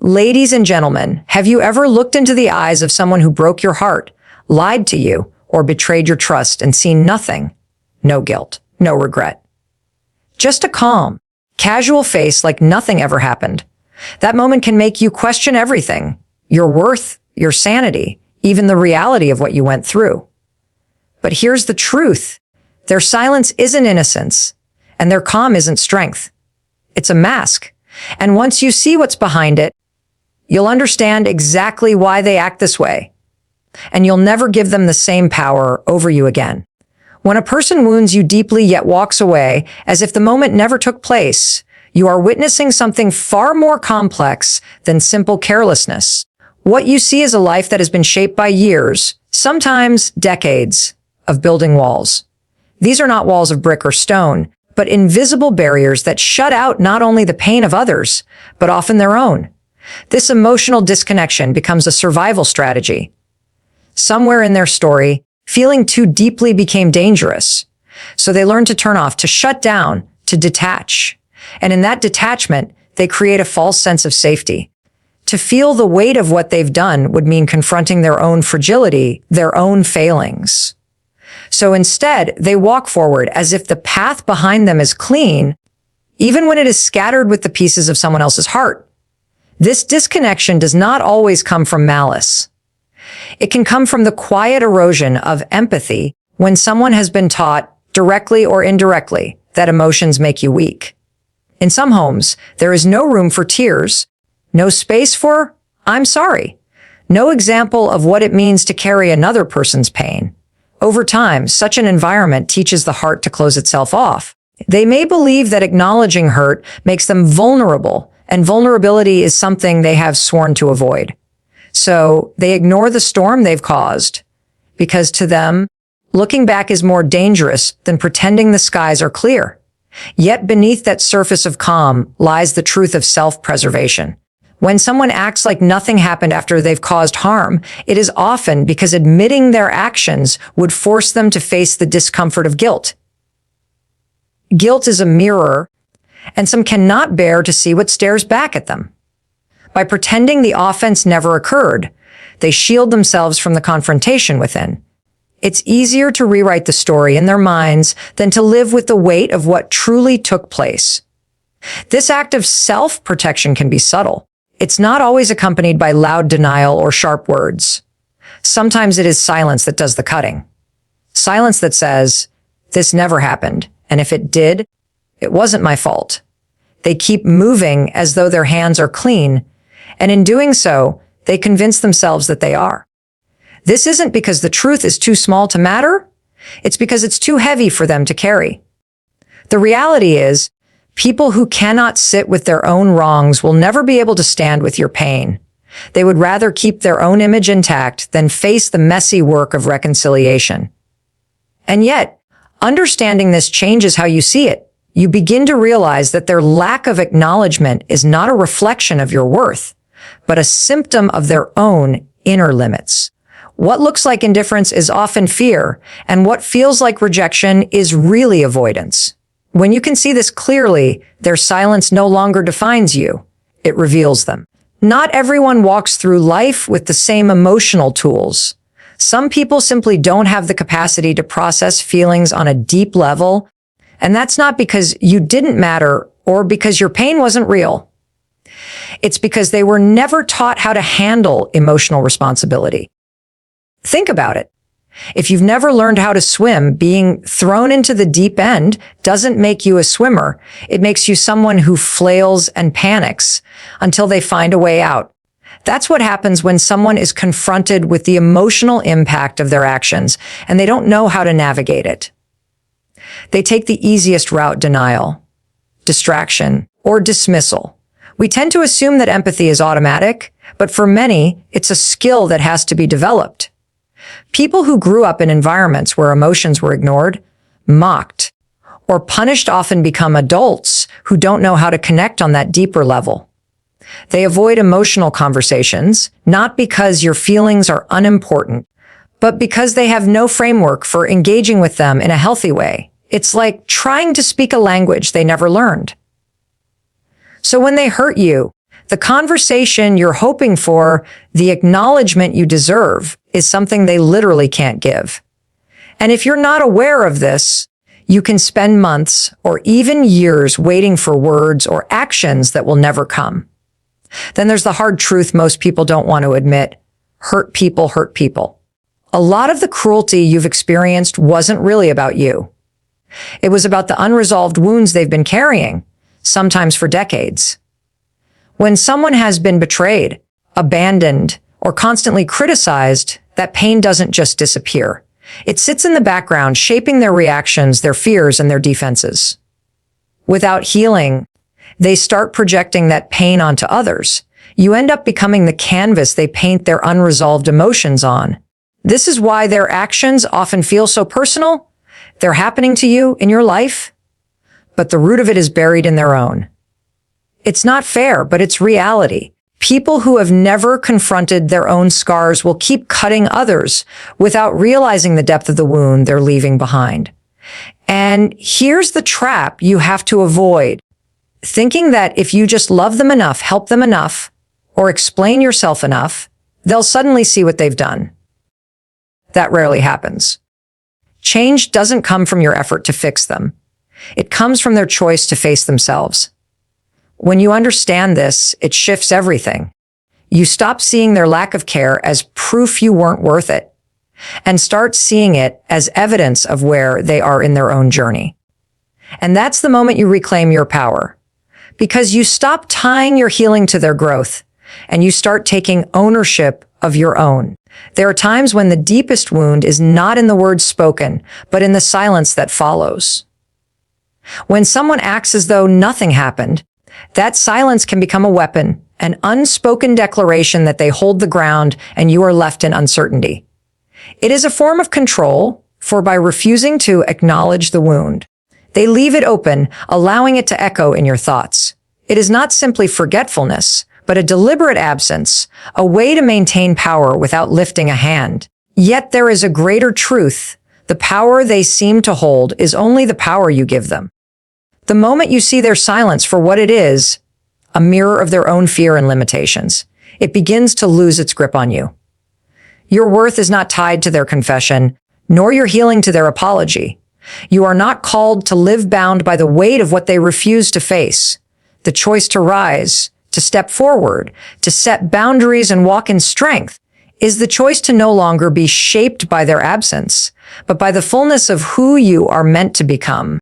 Ladies and gentlemen, have you ever looked into the eyes of someone who broke your heart, lied to you, or betrayed your trust and seen nothing? No guilt, no regret. Just a calm, casual face like nothing ever happened. That moment can make you question everything, your worth, your sanity, even the reality of what you went through. But here's the truth. Their silence isn't innocence, and their calm isn't strength. It's a mask. And once you see what's behind it, you'll understand exactly why they act this way. And you'll never give them the same power over you again. When a person wounds you deeply yet walks away as if the moment never took place, you are witnessing something far more complex than simple carelessness. What you see is a life that has been shaped by years, sometimes decades, of building walls. These are not walls of brick or stone, but invisible barriers that shut out not only the pain of others, but often their own. This emotional disconnection becomes a survival strategy. Somewhere in their story, feeling too deeply became dangerous. So they learned to turn off, to shut down, to detach. And in that detachment, they create a false sense of safety. To feel the weight of what they've done would mean confronting their own fragility, their own failings. So instead, they walk forward as if the path behind them is clean, even when it is scattered with the pieces of someone else's heart. This disconnection does not always come from malice. It can come from the quiet erosion of empathy when someone has been taught, directly or indirectly, that emotions make you weak. In some homes, there is no room for tears, no space for, "I'm sorry," no example of what it means to carry another person's pain. Over time, such an environment teaches the heart to close itself off. They may believe that acknowledging hurt makes them vulnerable, and vulnerability is something they have sworn to avoid. So they ignore the storm they've caused, because to them, looking back is more dangerous than pretending the skies are clear. Yet beneath that surface of calm lies the truth of self-preservation. When someone acts like nothing happened after they've caused harm, it is often because admitting their actions would force them to face the discomfort of guilt. Guilt is a mirror, and some cannot bear to see what stares back at them. By pretending the offense never occurred, they shield themselves from the confrontation within. It's easier to rewrite the story in their minds than to live with the weight of what truly took place. This act of self-protection can be subtle. It's not always accompanied by loud denial or sharp words. Sometimes it is silence that does the cutting. Silence that says, "This never happened, and if it did, it wasn't my fault." They keep moving as though their hands are clean, and in doing so, they convince themselves that they are. This isn't because the truth is too small to matter. It's because it's too heavy for them to carry. The reality is, people who cannot sit with their own wrongs will never be able to stand with your pain. They would rather keep their own image intact than face the messy work of reconciliation. And yet, understanding this changes how you see it. You begin to realize that their lack of acknowledgement is not a reflection of your worth, but a symptom of their own inner limits. What looks like indifference is often fear, and what feels like rejection is really avoidance. When you can see this clearly, their silence no longer defines you. It reveals them. Not everyone walks through life with the same emotional tools. Some people simply don't have the capacity to process feelings on a deep level, and that's not because you didn't matter or because your pain wasn't real. It's because they were never taught how to handle emotional responsibility. Think about it. If you've never learned how to swim, being thrown into the deep end doesn't make you a swimmer. It makes you someone who flails and panics until they find a way out. That's what happens when someone is confronted with the emotional impact of their actions and they don't know how to navigate it. They take the easiest route: denial, distraction, or dismissal. We tend to assume that empathy is automatic, but for many, it's a skill that has to be developed. People who grew up in environments where emotions were ignored, mocked, or punished often become adults who don't know how to connect on that deeper level. They avoid emotional conversations, not because your feelings are unimportant, but because they have no framework for engaging with them in a healthy way. It's like trying to speak a language they never learned. So when they hurt you, The conversation you're hoping for, the acknowledgement you deserve, is something they literally can't give. And if you're not aware of this, you can spend months or even years waiting for words or actions that will never come. Then there's the hard truth most people don't want to admit. Hurt people hurt people. A lot of the cruelty you've experienced wasn't really about you. It was about the unresolved wounds they've been carrying, sometimes for decades. When someone has been betrayed, abandoned, or constantly criticized, that pain doesn't just disappear. It sits in the background, shaping their reactions, their fears, and their defenses. Without healing, they start projecting that pain onto others. You end up becoming the canvas they paint their unresolved emotions on. This is why their actions often feel so personal. They're happening to you in your life, but the root of it is buried in their own. It's not fair, but it's reality. People who have never confronted their own scars will keep cutting others without realizing the depth of the wound they're leaving behind. And here's the trap you have to avoid. Thinking that if you just love them enough, help them enough, or explain yourself enough, they'll suddenly see what they've done. That rarely happens. Change doesn't come from your effort to fix them. It comes from their choice to face themselves. When you understand this, it shifts everything. You stop seeing their lack of care as proof you weren't worth it, and start seeing it as evidence of where they are in their own journey. And that's the moment you reclaim your power, because you stop tying your healing to their growth, and you start taking ownership of your own. There are times when the deepest wound is not in the words spoken, but in the silence that follows. When someone acts as though nothing happened, that silence can become a weapon, an unspoken declaration that they hold the ground and you are left in uncertainty. It is a form of control, for by refusing to acknowledge the wound, they leave it open, allowing it to echo in your thoughts. It is not simply forgetfulness, but a deliberate absence, a way to maintain power without lifting a hand. Yet there is a greater truth. The power they seem to hold is only the power you give them. The moment you see their silence for what it is, a mirror of their own fear and limitations, it begins to lose its grip on you. Your worth is not tied to their confession, nor your healing to their apology. You are not called to live bound by the weight of what they refuse to face. The choice to rise, to step forward, to set boundaries and walk in strength, is the choice to no longer be shaped by their absence, but by the fullness of who you are meant to become.